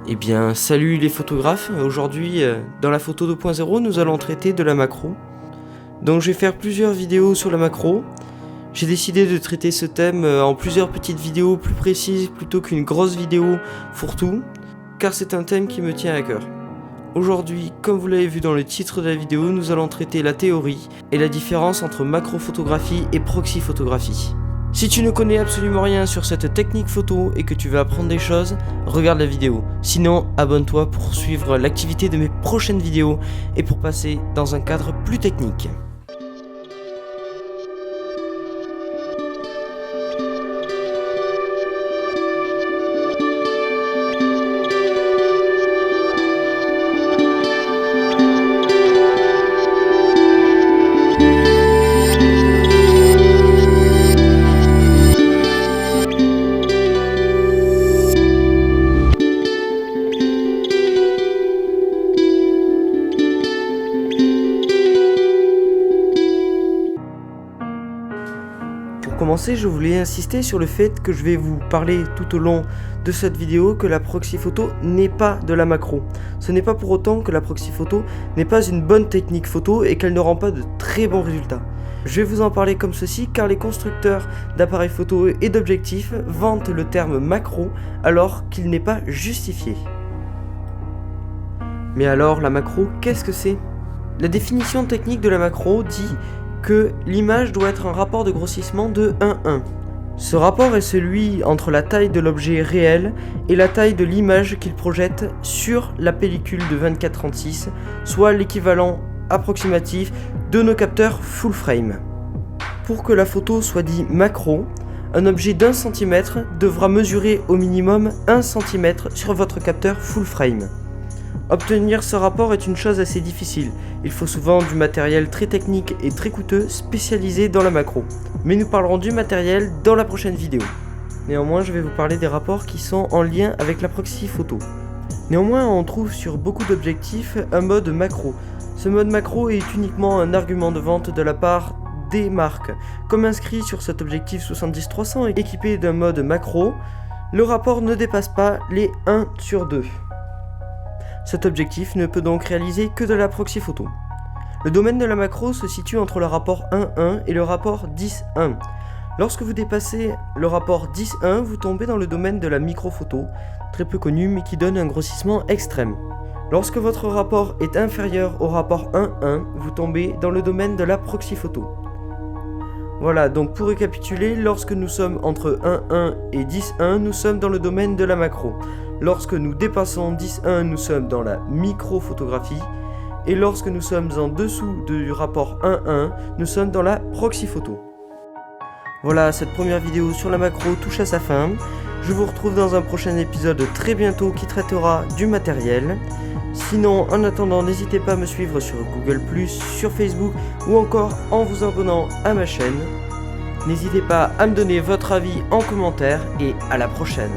Eh bien, salut les photographes. Aujourd'hui, dans la photo 2.0, nous allons traiter de la macro. Donc, je vais faire plusieurs vidéos sur la macro. J'ai décidé de traiter ce thème en plusieurs petites vidéos plus précises plutôt qu'une grosse vidéo fourre-tout, car c'est un thème qui me tient à cœur. Aujourd'hui, comme vous l'avez vu dans le titre de la vidéo, nous allons traiter la théorie et la différence entre macrophotographie et proxy-photographie. Si tu ne connais absolument rien sur cette technique photo et que tu veux apprendre des choses, regarde la vidéo. Sinon, abonne-toi pour suivre l'activité de mes prochaines vidéos et pour passer dans un cadre plus technique. Pour commencer, je voulais insister sur le fait que je vais vous parler tout au long de cette vidéo que la proxy photo n'est pas de la macro. Ce n'est pas pour autant que la proxy photo n'est pas une bonne technique photo et qu'elle ne rend pas de très bons résultats. Je vais vous en parler comme ceci car les constructeurs d'appareils photo et d'objectifs vantent le terme macro alors qu'il n'est pas justifié. Mais alors, la macro, qu'est-ce que c'est ? La définition technique de la macro dit que l'image doit être un rapport de grossissement de 1:1. Ce rapport est celui entre la taille de l'objet réel et la taille de l'image qu'il projette sur la pellicule de 24-36, soit l'équivalent approximatif de nos capteurs full frame. Pour que la photo soit dite macro, un objet d'1 cm devra mesurer au minimum 1 cm sur votre capteur full frame. Obtenir ce rapport est une chose assez difficile, il faut souvent du matériel très technique et très coûteux spécialisé dans la macro. Mais nous parlerons du matériel dans la prochaine vidéo. Néanmoins, je vais vous parler des rapports qui sont en lien avec la proxy photo. Néanmoins, on trouve sur beaucoup d'objectifs un mode macro. Ce mode macro est uniquement un argument de vente de la part des marques. Comme inscrit sur cet objectif 70-300 équipé d'un mode macro, le rapport ne dépasse pas les 1/2. Cet objectif ne peut donc réaliser que de la proxy photo. Le domaine de la macro se situe entre le rapport 1:1 et le rapport 10:1. Lorsque vous dépassez le rapport 10:1, vous tombez dans le domaine de la microphoto, très peu connu mais qui donne un grossissement extrême. Lorsque votre rapport est inférieur au rapport 1:1, vous tombez dans le domaine de la proxy photo. Voilà, donc pour récapituler, lorsque nous sommes entre 1:1 et 10:1, nous sommes dans le domaine de la macro. Lorsque nous dépassons 10:1, nous sommes dans la microphotographie. Et lorsque nous sommes en dessous du rapport 1:1, nous sommes dans la proxy photo. Voilà, cette première vidéo sur la macro touche à sa fin. Je vous retrouve dans un prochain épisode très bientôt qui traitera du matériel. Sinon, en attendant, n'hésitez pas à me suivre sur Google+, sur Facebook ou encore en vous abonnant à ma chaîne. N'hésitez pas à me donner votre avis en commentaire et à la prochaine.